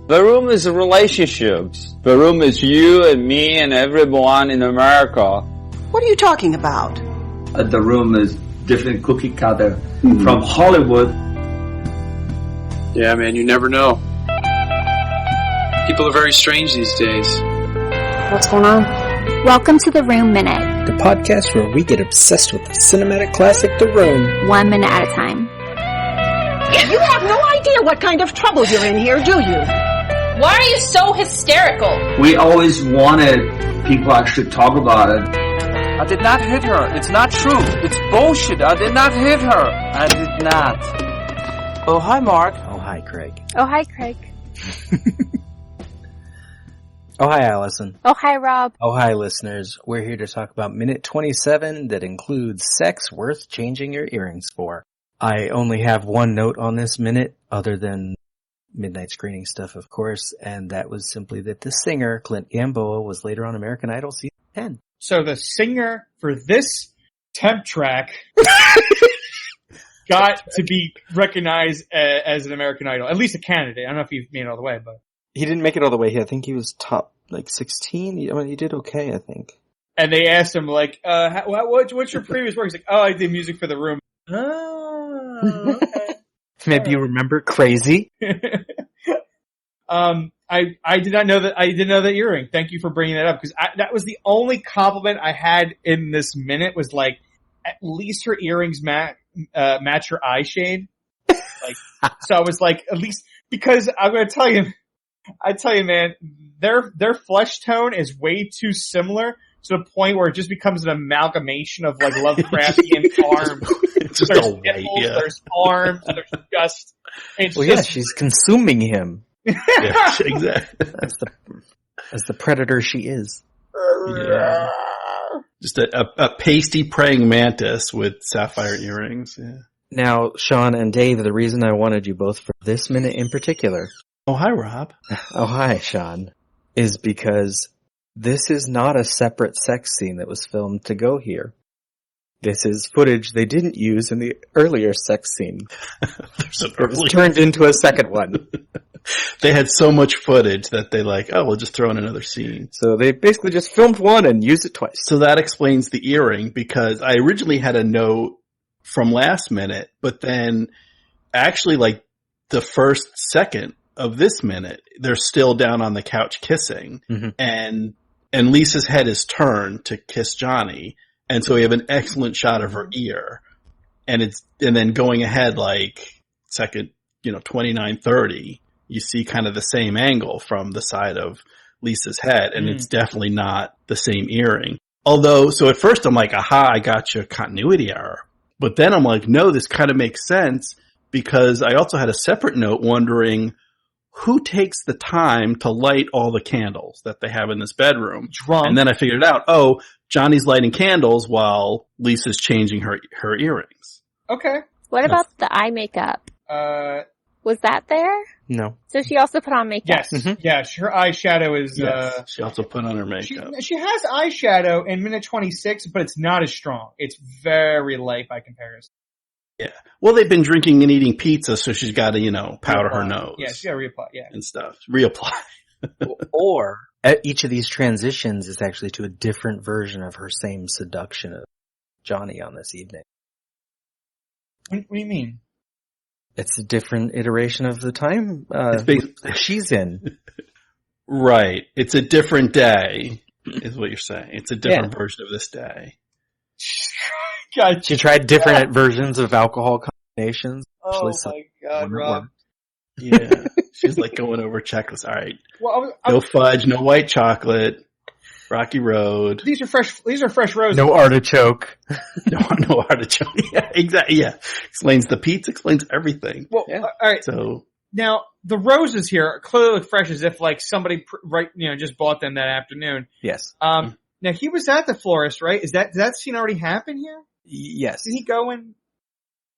The room is relationships. The room is you and me and everyone in America. What are you talking about? The room is different cookie cutter from Hollywood. Yeah, man, you never know. People are very strange these days. What's going on? Welcome to The Room Minute. The podcast where we get obsessed with the cinematic classic The Room. 1 minute at a time. You have no idea what kind of trouble you're in here, do you? Why are you so hysterical? We always wanted people actually talk about it. I did not hit her. It's not true. It's bullshit. I did not hit her. I did not. Oh, hi, Mark. Oh, hi, Craig. Oh, hi, Craig. Oh, hi, Allison. Oh, hi, Rob. Oh, hi, listeners. We're here to talk about minute 27 that includes sex worth changing your earrings for. I only have one note on this minute, other than midnight screening stuff, of course, and that was simply that the singer, Clint Gamboa, was later on American Idol season 10. So the singer for this temp track got to be recognized as an American Idol, at least a candidate. I don't know if he made it all the way, but He didn't make it all the way. I think he was top, 16. I mean, he did okay, I think. And they asked him, like, what's your previous work? He's like, I did music for The Room. Oh, okay. Maybe you remember Crazy? I did not know that. I didn't know that earring. Thank you for bringing that up, because that was the only compliment I had in this minute. Was like, at least her earrings match your eye shade. Like, so I was like, at least, because I'm going to tell you, man, their flesh tone is way too similar to the point where it just becomes an amalgamation of like Lovecraftian arms. There's nipples, there's arms, there's just. She's consuming him. Yeah, exactly. As the predator she is. Yeah. Just a pasty praying mantis with sapphire earrings. Yeah. Now, Sean and Dave, the reason I wanted you both for this minute in particular. Oh, hi, Rob. Oh, hi, Sean. Is because this is not a separate sex scene that was filmed to go here. This is footage they didn't use in the earlier sex scene. It was turned into a second one. They had so much footage that they we'll just throw in another scene. So they basically just filmed one and used it twice. So that explains the earring, because I originally had a note from last minute, but then actually the first second of this minute, they're still down on the couch kissing, and Lisa's head is turned to kiss Johnny. And so we have an excellent shot of her ear, and then going ahead second, 29:30, you see kind of the same angle from the side of Lisa's head, and it's definitely not the same earring. Although, so at first I'm like, aha, I got you, continuity error. But then I'm like, no, this kind of makes sense, because I also had a separate note wondering who takes the time to light all the candles that they have in this bedroom. Drunk. And then I figured out, Johnny's lighting candles while Lisa's changing her earrings. Okay. What about the eye makeup? Was that there? No. So she also put on makeup? Yes. Mm-hmm. Yeah, her eyeshadow is... Yes, she also put on her makeup. She has eyeshadow in minute 26, but it's not as strong. It's very light by comparison. Yeah. Well, they've been drinking and eating pizza, so she's got to, powder her nose. Yeah, she's got to reapply, yeah. And stuff. Reapply. Or each of these transitions is actually to a different version of her same seduction of Johnny on this evening. What do you mean? It's a different iteration of the time she's in. Right. It's a different day, is what you're saying. It's a different version of this day. God, she tried different versions of alcohol combinations. Oh my God, Rob. Yeah. She's going over checklists. All right. Well, no fudge, no white chocolate, Rocky Road. These are fresh roses. No artichoke. no artichoke. Yeah, exactly. Yeah. Explains the pizza, explains everything. Well, yeah. All right. So now the roses here clearly look fresh, as if somebody just bought them that afternoon. Yes. Now he was at the florist, right? Did that scene already happen here? Yes. Did he go in?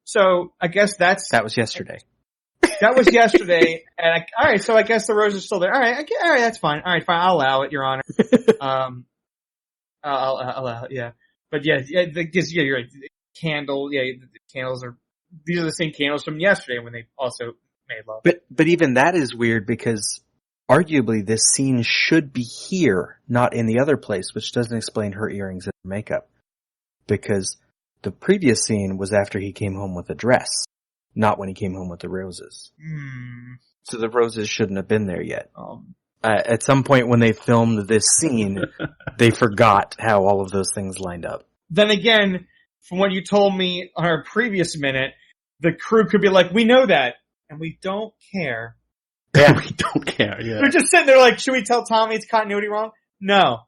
So I guess that was yesterday. That was yesterday, and all right. So I guess the rose is still there. All right, that's fine. All right, fine. I'll allow it, Your Honor. I'll allow it. Yeah, but yeah, you're right. Candle, the candles these are the same candles from yesterday when they also made love. But even that is weird, because arguably this scene should be here, not in the other place, which doesn't explain her earrings and makeup. Because the previous scene was after he came home with a dress, not when he came home with the roses. So the roses shouldn't have been there yet. At some point when they filmed this scene, they forgot how all of those things lined up. Then again, from what you told me on our previous minute, the crew could be like, we know that, and we don't care. Yeah, we don't care. Yeah, they're just sitting there like, should we tell Tommy it's continuity wrong? No.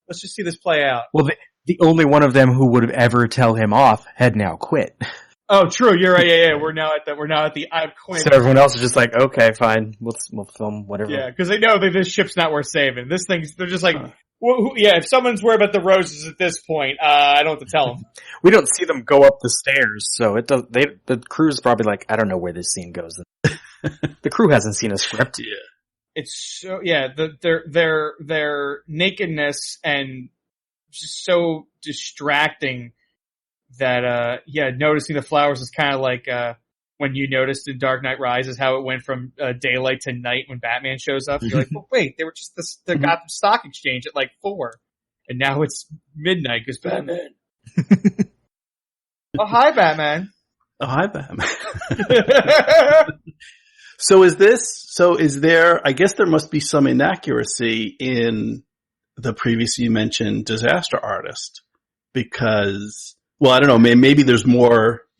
Let's just see this play out. Well, the only one of them who would ever tell him off had now quit. Oh, true. You're right. Yeah. We're now at the I've quit. So everyone else is just like, okay, fine. We'll film whatever. Yeah, because they know that this ship's not worth saving. This thing's, they're just like, if someone's worried about the roses at this point, I don't know what to tell them. We don't see them go up the stairs, so the crew's probably like, I don't know where this scene goes. The crew hasn't seen a script. Yeah. It's so, their nakedness and just so distracting that, noticing the flowers is kind of like, when you noticed in Dark Knight Rises how it went from daylight to night when Batman shows up. You're like, well, wait, they were just the Gotham Stock Exchange at like 4. And now it's midnight because Batman. Oh, hi, Batman. Oh, hi, Batman. So is there, I guess there must be some inaccuracy in the previously mentioned disaster artist because, well, I don't know, maybe there's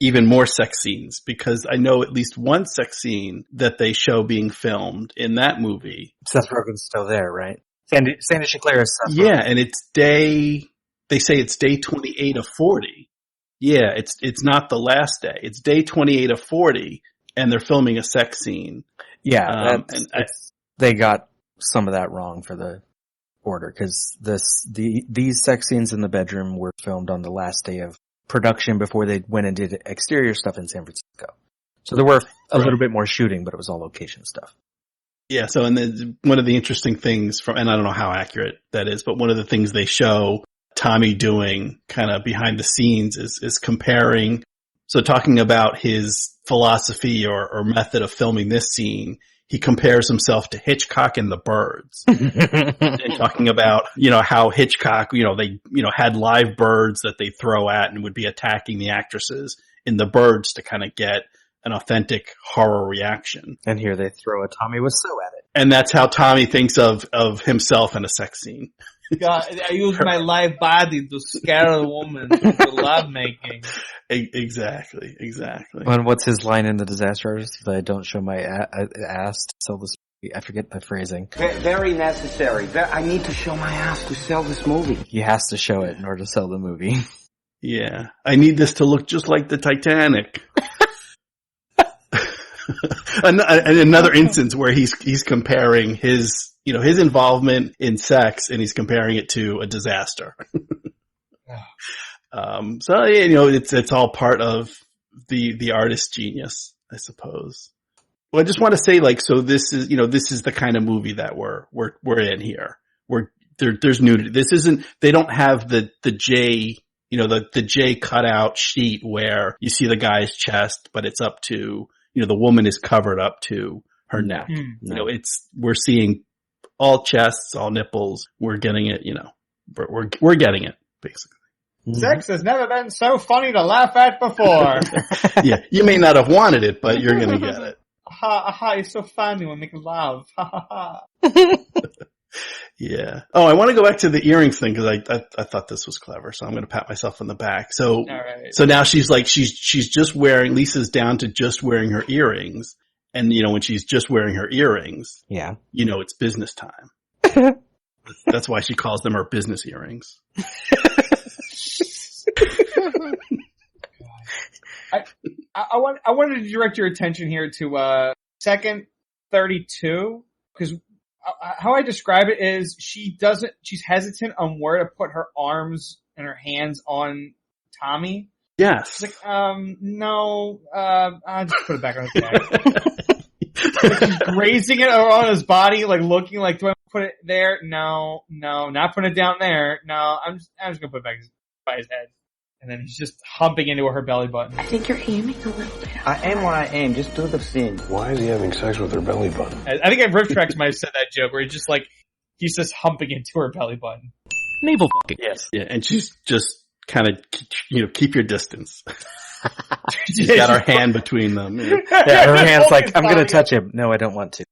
even more sex scenes because I know at least one sex scene that they show being filmed in that movie. Seth Rogen's still there, right? Sandy Sinclair is Seth Rogen. Yeah, and they say it's day 28 of 40. Yeah, it's not the last day. It's day 28 of 40, and they're filming a sex scene. Yeah, they got some of that wrong for the order because these sex scenes in the bedroom were filmed on the last day of production before they went and did exterior stuff in San Francisco. So there were a little bit more shooting, but it was all location stuff. Yeah, so and then one of the interesting things and I don't know how accurate that is, but one of the things they show Tommy doing kind of behind the scenes is comparing, so talking about his philosophy or method of filming this scene, he compares himself to Hitchcock and the Birds. And talking about, how Hitchcock, they, had live birds that they throw at and would be attacking the actresses in the Birds to kind of get an authentic horror reaction. And here they throw a Tommy Wiseau at it. And that's how Tommy thinks of himself in a sex scene. God, I use my live body to scare a woman into lovemaking. Exactly. And what's his line in The Disaster Artist? I don't show my ass to sell this movie. I forget the phrasing. Very necessary. I need to show my ass to sell this movie. He has to show it in order to sell the movie. Yeah. I need this to look just like the Titanic. Another instance where he's comparing his involvement in sex and he's comparing it to a disaster. So it's all part of the artist's genius, I suppose. Well, I just want to say, so this is the kind of movie that we're in here. There's nudity. This isn't. They don't have the J, the J cutout sheet where you see the guy's chest, but it's up to, the woman is covered up to her neck. No. We're seeing all chests, all nipples. We're getting it. We're getting it basically. Sex has never been so funny to laugh at before. Yeah, you may not have wanted it, but you're going to get it. Ha, it's so funny when making love. Ha, ha. Yeah. Oh, I want to go back to the earrings thing because I thought this was clever, so I'm going to pat myself on the back. So, right. So now she's just wearing, Lisa's down to just wearing her earrings. And, when she's just wearing her earrings, yeah, it's business time. That's why she calls them her business earrings. I wanted to direct your attention here to second 32 because how I describe it is she's hesitant on where to put her arms and her hands on Tommy. Yes. She's like, no, I'll just put it back on his back. Like she's grazing it on his body, like looking like, do I put it there? No, not putting it down there. No, I'm just gonna put it back by his head. And then he's just humping into her belly button. I think you're aiming a little bit. I aim when I aim. Just do the scene. Why is he having sex with her belly button? I think Riff Tracks might have said that joke where he's just humping into her belly button. Navel fucking. Yes. Yeah, and she's just kind of, keep your distance. She's got her hand between them. Yeah, her hand's like, I'm going to touch him. No, I don't want to.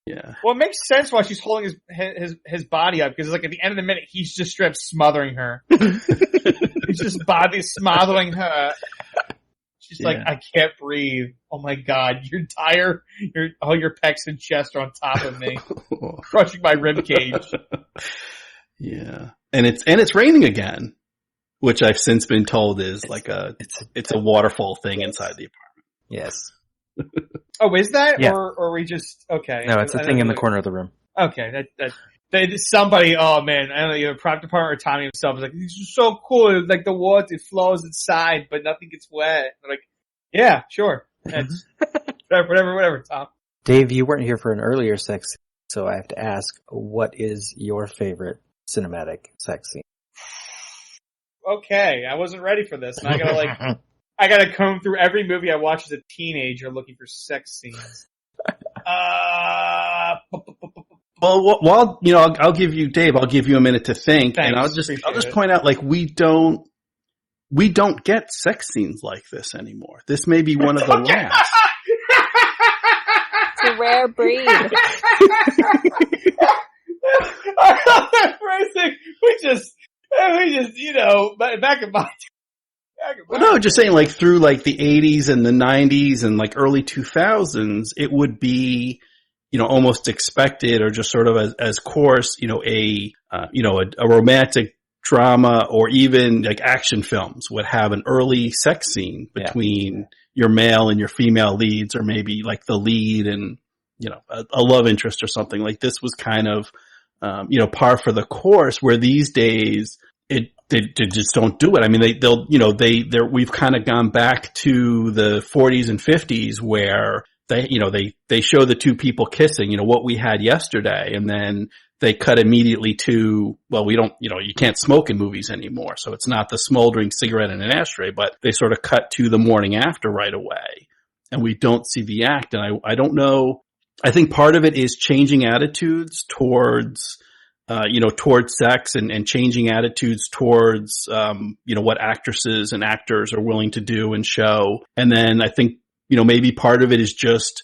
Yeah. Well, it makes sense why she's holding his body up, because like at the end of the minute, he's just straight up smothering her. He's just body smothering her. She's like, I can't breathe. Oh my god, your pecs and chest are on top of me, crushing my rib cage. Yeah, and it's raining again, which I've since been told is it's a waterfall thing inside the apartment. Yes. Oh, is that? Yeah. Or are we just okay? No, it's a thing in the corner of the room. Okay, somebody. Oh man, I don't know, either prop department or Tommy himself is like, "This is so cool. Like the water, it flows inside, but nothing gets wet." I'm like, yeah, sure, that's whatever, Tom. Dave, you weren't here for an earlier sex scene, so I have to ask, what is your favorite cinematic sex scene? Okay, I wasn't ready for this, and I gotta comb through every movie I watch as a teenager looking for sex scenes. Well, while I'll give you, Dave. I'll give you a minute to think, Thanks, and I'll just point out, like, we don't get sex scenes like this anymore. This may be one of the last. It's a rare breed. we just back in my. Well, no, just saying, like, through like the 80s and the 90s and like early 2000s, it would be, almost expected or just sort of as course, a romantic drama or even like action films would have an early sex scene between your male and your female leads, or maybe like the lead and, a love interest or something. Like this was kind of, par for the course, where these days they just don't do it. I mean, we've kind of gone back to the 40s and 50s where they show the two people kissing, what we had yesterday, and then they cut immediately to, well, we don't, you can't smoke in movies anymore, so it's not the smoldering cigarette in an ashtray, but they sort of cut to the morning after right away, and we don't see the act. And I don't know, I think part of it is changing attitudes towards towards sex and changing attitudes towards, what actresses and actors are willing to do and show. And then I think, maybe part of it is just,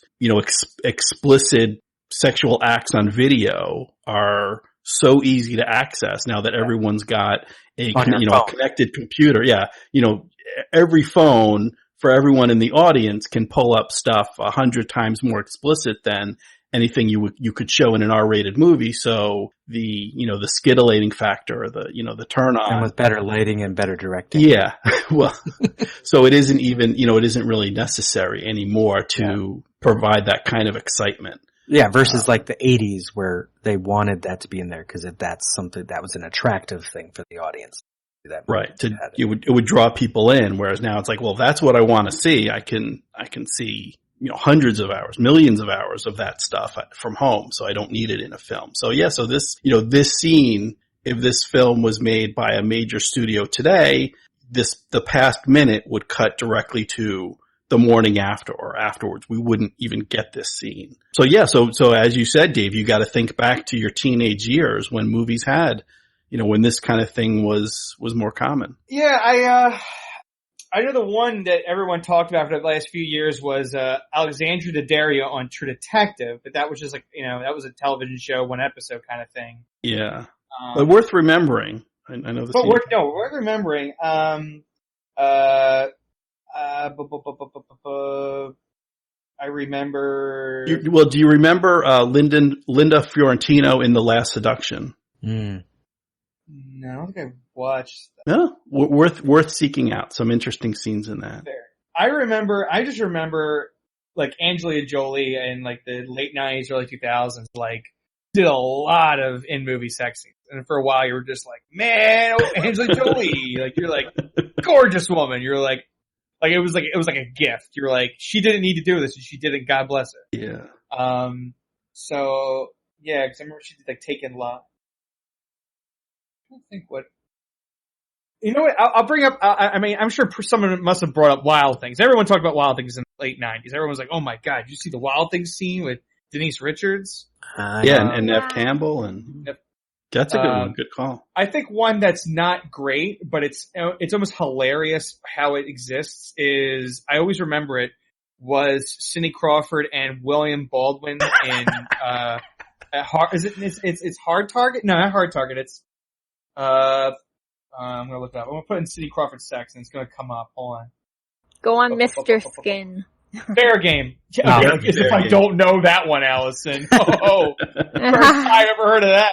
explicit sexual acts on video are so easy to access now that everyone's got a connected computer. Yeah. Every phone for everyone in the audience can pull up stuff 100 times more explicit than anything you could show in an R-rated movie. So the scintillating factor, or the turn on, and with better lighting and better directing. Yeah. Well, so it isn't even, it isn't really necessary anymore to provide that kind of excitement. Yeah. Versus like the 80s where they wanted that to be in there because that's something that was an attractive thing for the audience. Right. It would draw people in. Whereas now it's like, well, if that's what I want to see, I can see, hundreds of hours, millions of hours of that stuff from home. So I don't need it in a film. So yeah, so this, this scene, if this film was made by a major studio today, the past minute would cut directly to the morning after or afterwards. We wouldn't even get this scene. So yeah, so as you said, Dave, you got to think back to your teenage years when movies had, when this kind of thing was more common. Yeah, I know the one that everyone talked about for the last few years was Alexandra Daddario on True Detective, but that was just like, that was a television show, one episode kind of thing. Yeah. But worth remembering. I know this. But worth remembering. I remember. Do you remember Linda Fiorentino in The Last Seduction? Mm. No, I don't think I watched that. No, worth seeking out. Some interesting scenes in that. Fair. I just remember like Angelina Jolie in like the late 90s, early 2000s, like did a lot of in-movie sex scenes. And for a while you were just like, man, Angelina Jolie, like you're like gorgeous woman. You're like it was like a gift. You're like, she didn't need to do this and she did it. God bless her. Yeah. So yeah, cause I remember she did like Taken Love. I don't think what You know what? I'll bring up. I mean, I'm sure someone must have brought up Wild Things. Everyone talked about Wild Things in the late '90s. Everyone was like, "Oh my god, did you see the Wild Things scene with Denise Richards?" And Nev Campbell, and that's a good one. Good call. I think one that's not great, but it's almost hilarious how it exists. Is I always remember it was Cindy Crawford and William Baldwin in it's Hard Target? No, not Hard Target. It's I'm gonna look it up. I'm gonna put in Cindy Crawford sex, and it's gonna come up. Hold on. Go on, Mr. Skin. Fair Game. As if I don't know that one, Allison. Oh, first time I ever heard of that.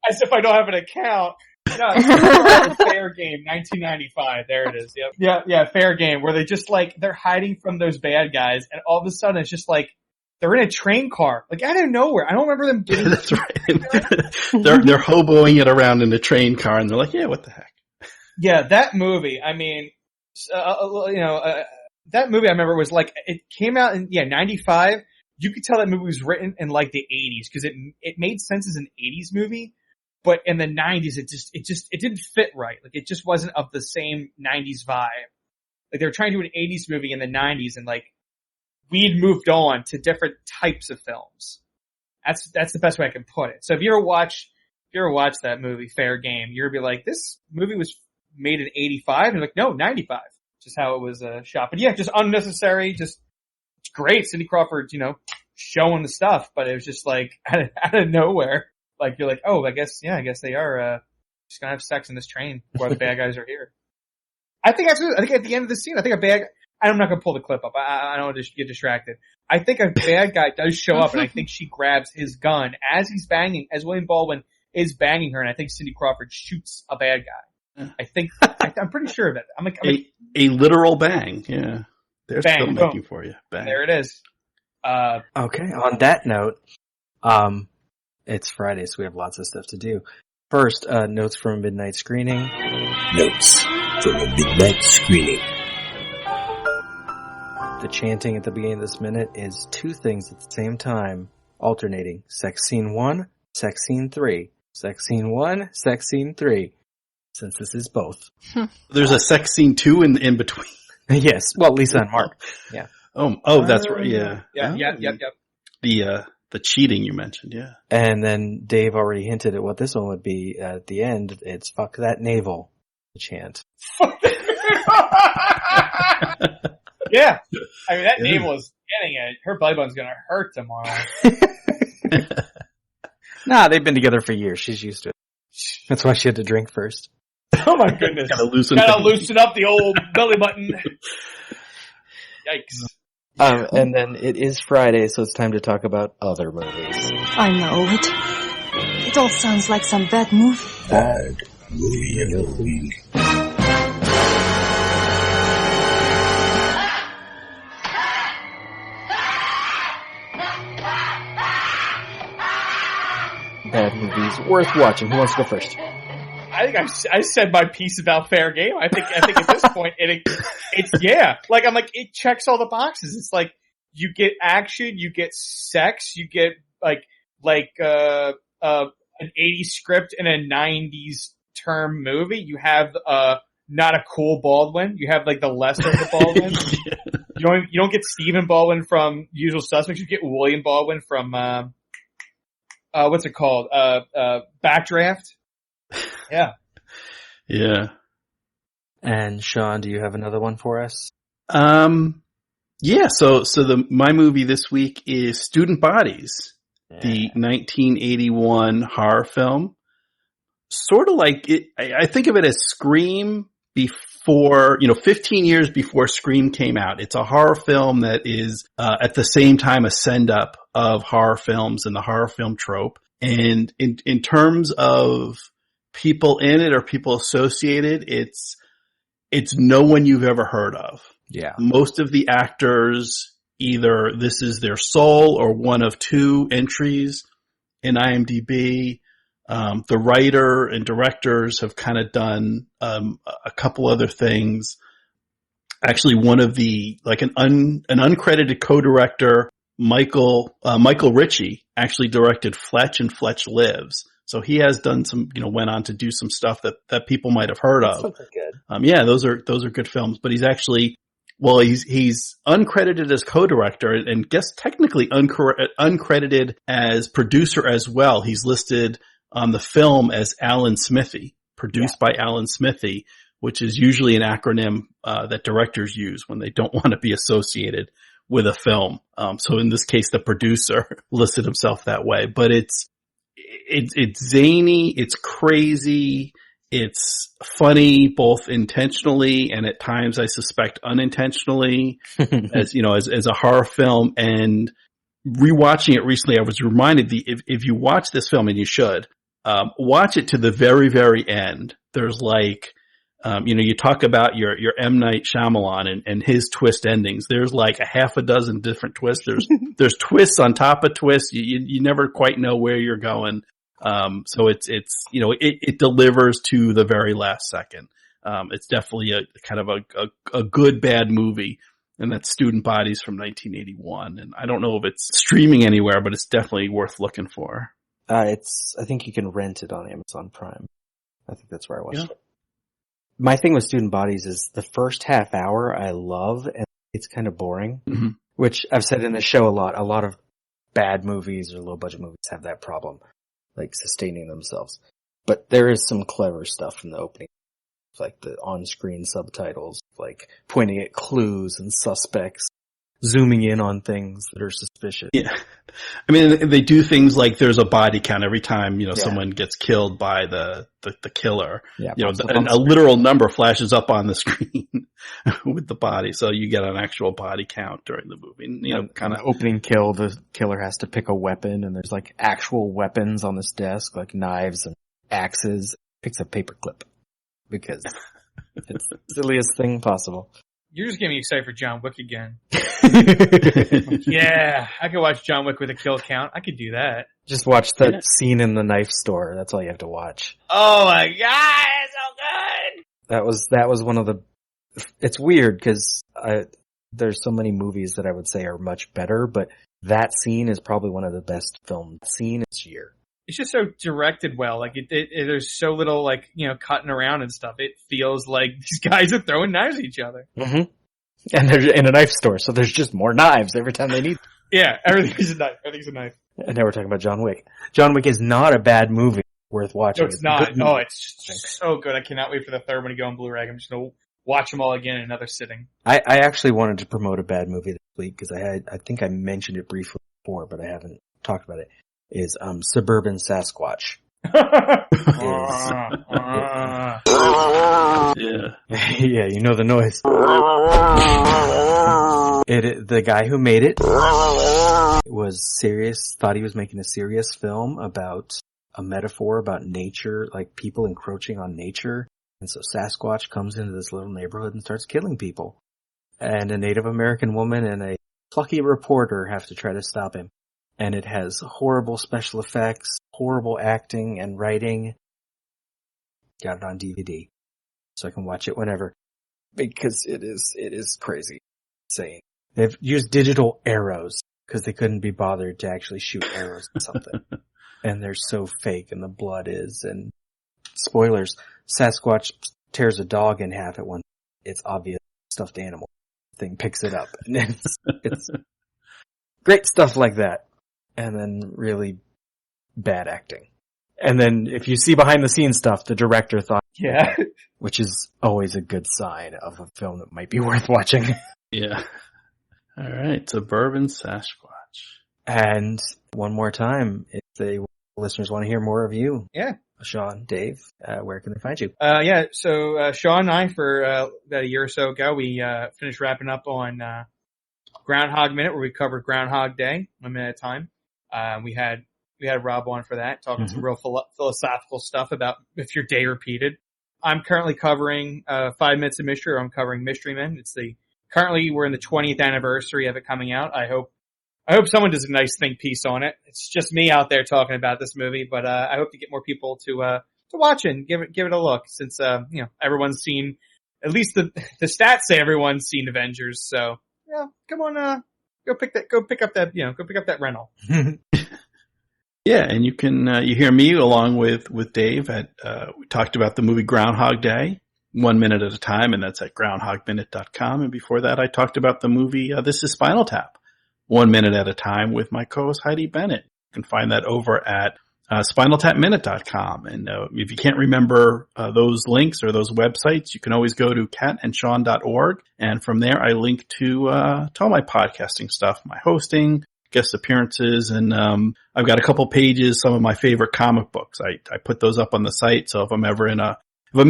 As if I don't have an account. No, it's Fair Game, 1995. There it is. Yep. Yeah, Fair Game, where they just they're hiding from those bad guys, and all of a sudden it's just they're in a train car, out of nowhere. I don't remember them getting. That's right. they're hoboing it around in a train car, and they're like, "Yeah, what the heck." Yeah, that movie. I mean, that movie I remember was it came out in 95. You could tell that movie was written in the 80s because it made sense as an 80s movie, but in the 90s it didn't fit right. It just wasn't of the same 90s vibe. They were trying to do an 80s movie in the 90s, and we'd moved on to different types of films. That's the best way I can put it. So if you ever watch that movie Fair Game, you're gonna be like, this movie was made in 85, and you're like, no, 95. Just how it was shot. But yeah, just unnecessary, it's great. Cindy Crawford, showing the stuff, but it was just out of nowhere. You're like, oh, I guess they are just gonna have sex in this train while the bad guys are here. I think at the end of the scene, I'm not gonna pull the clip up. I don't want to get distracted. I think a bad guy does show up, and I think she grabs his gun as William Baldwin is banging her, and I think Cindy Crawford shoots a bad guy. I'm pretty sure of it. I'm a literal bang. Yeah. There's bang, filmmaking for you. Bang. There it is. Okay. On that note, it's Friday, so we have lots of stuff to do. First, notes from a midnight screening. Notes from a midnight screening. The chanting at the beginning of this minute is two things at the same time, alternating. Sex scene 1, sex scene 3. Sex scene 1, sex scene 3. Since this is both. There's a sex scene 2 in between. Yes. Well, Lisa and Mark. Yeah. Oh, that's right. Yeah. Yep. The cheating you mentioned. Yeah. And then Dave already hinted at what this one would be at the end. It's fuck that navel. The chant. Yeah. I mean, that navel is getting it. Her belly button's gonna hurt tomorrow. Nah, they've been together for years. She's used to it. That's why she had to drink first. Oh my goodness. Gotta loosen up the old belly button. Yikes. And then it is Friday, so it's time to talk about other movies. I know it. It all sounds like some bad movie. Bad movie of the week. Bad movies worth watching. Who wants to go first? I think I said my piece about Fair Game. I think at this point it's yeah. I'm it checks all the boxes. It's you get action, you get sex, you get an 80s script in a 90s term movie. You have not a cool Baldwin. You have the lesser of the Baldwin. You don't get Stephen Baldwin from Usual Suspects. You get William Baldwin from what's it called? Backdraft. Yeah. Yeah. And Sean, do you have another one for us? Yeah. So my movie this week is Student Bodies, the 1981 horror film. Sort of I think of it as Scream before, 15 years before Scream came out. It's a horror film that is, at the same time a send up of horror films and the horror film trope. And in terms of people in it or people associated, it's no one you've ever heard of. Yeah. Most of the actors, either this is their sole or one of two entries in IMDb. The writer and directors have kind of done a couple other things. Actually, one of the an uncredited co-director, Michael Ritchie, actually directed Fletch and Fletch Lives. So he has done some, went on to do some stuff that people might have heard of. That's good. Yeah, those are good films. But he's actually, he's uncredited as co-director and guess technically uncredited as producer as well. He's listed on the film as Alan Smithy, produced by Alan Smithy, which is usually an acronym that directors use when they don't want to be associated with a film. So in this case, the producer listed himself that way. But it's zany, it's crazy, it's funny both intentionally and at times I suspect unintentionally as a horror film. And rewatching it recently, I was reminded if you watch this film, and you should, watch it to the very, very end. There's like, you talk about your M. Night Shyamalan and his twist endings. There's like a half a dozen different twists. There's twists on top of twists. You never quite know where you're going. So it delivers to the very last second. It's definitely a kind of a good bad movie. And that's Student Bodies from 1981. And I don't know if it's streaming anywhere, but it's definitely worth looking for. I think you can rent it on Amazon Prime. I think that's where I watched it. My thing with Student Bodies is the first half hour I love, and it's kind of boring, which I've said in the show a lot. A lot of bad movies or low budget movies have that problem, like sustaining themselves. But there is some clever stuff in the opening, like the on-screen subtitles, like pointing at clues and suspects, zooming in on things that are suspicious. Yeah. I mean, they do things like there's a body count every time, someone gets killed by the killer. Yeah, and a literal number flashes up on the screen with the body. So you get an actual body count during the movie. Kind of opening kill, the killer has to pick a weapon and there's like actual weapons on this desk, like knives and axes. Picks a paperclip because it's the silliest thing possible. You're just getting me excited for John Wick again. Yeah, I could watch John Wick with a kill count. I could do that. Just watch that scene in the knife store. That's all you have to watch. Oh my god, it's so good! That was one of the... It's weird because there's so many movies that I would say are much better, but that scene is probably one of the best filmed scenes this year. It's just so directed well. Like there's so little cutting around and stuff. It feels like these guys are throwing knives at each other. Mm-hmm. And they're in a knife store, so there's just more knives every time they need. Yeah, everything's a knife. Everything's a knife. And now we're talking about John Wick. John Wick is not a bad movie worth watching. No, it's not. Oh, it's just so good. I cannot wait for the third one to go on Blu-ray. I'm just gonna watch them all again in another sitting. I actually wanted to promote a bad movie this week because I think I mentioned it briefly before, but I haven't talked about it. Is Suburban Sasquatch. Yeah, you know the noise. The guy who made it was serious, thought he was making a serious film about a metaphor about nature, like people encroaching on nature. And so Sasquatch comes into this little neighborhood and starts killing people. And a Native American woman and a plucky reporter have to try to stop him. And it has horrible special effects, horrible acting and writing. Got it on DVD, so I can watch it whenever, because it is crazy, insane. They've used digital arrows because they couldn't be bothered to actually shoot arrows at something, and they're so fake, and the blood is. And spoilers: Sasquatch tears a dog in half at one. It's obvious stuffed animal thing picks it up, and it's great stuff like that. And then really bad acting. And then if you see behind the scenes stuff, the director thought, which is always a good sign of a film that might be worth watching. Yeah. All right. Suburban Sasquatch. And one more time, if the listeners want to hear more of you. Yeah. Sean, Dave, where can they find you? So Sean and I, for about a year or so ago, we finished wrapping up on Groundhog Minute, where we covered Groundhog Day, 1 minute at a time. We had Rob on for that, talking some real philosophical stuff about if your day repeated. I'm currently covering 5 Minutes of Mystery, or I'm covering Mystery Men. Currently we're in the 20th anniversary of it coming out. I hope someone does a nice think piece on it. It's just me out there talking about this movie, but I hope to get more people to watch it and give it a look, since everyone's seen, at least the stats say everyone's seen Avengers. So yeah, come on, go pick up that rental. Yeah, and you can you hear me along with Dave at we talked about the movie Groundhog Day, 1 Minute at a Time, and that's at groundhogminute.com. And before that, I talked about the movie This is Spinal Tap, 1 minute at a time with my co-host Heidi Bennett. You can find that over at spinaltapminute.com. And if you can't remember those links or those websites, you can always go to catandsean.org. And from there, I link to all my podcasting stuff, my hosting, guest appearances, and I've got a couple pages, some of my favorite comic books. I put those up on the site, so if I'm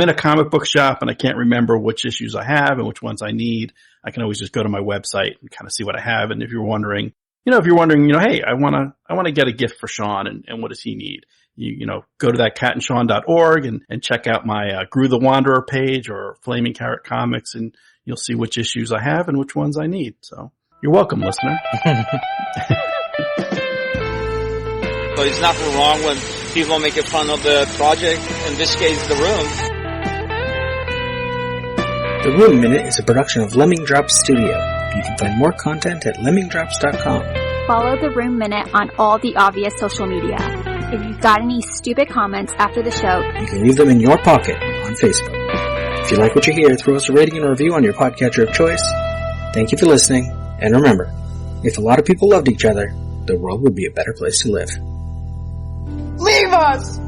in a comic book shop and I can't remember which issues I have and which ones I need, I can always just go to my website and kind of see what I have. And if you're wondering, hey, I want to get a gift for Sean, and what does he need? You go to that catandsean.org and check out my Gru the Wanderer page or Flaming Carrot Comics, and you'll see which issues I have and which ones I need. So you're welcome, listener. So it's nothing wrong when people make fun of the project, in this case, The Room. The Room Minute is a production of Lemming Drops Studio. You can find more content at lemmingdrops.com. Follow The Room Minute on all the obvious social media. If you've got any stupid comments after the show, you can leave them in your pocket on Facebook. If you like what you hear, throw us a rating and a review on your podcatcher of choice. Thank you for listening, and remember, if a lot of people loved each other, the world would be a better place to live. Leave us!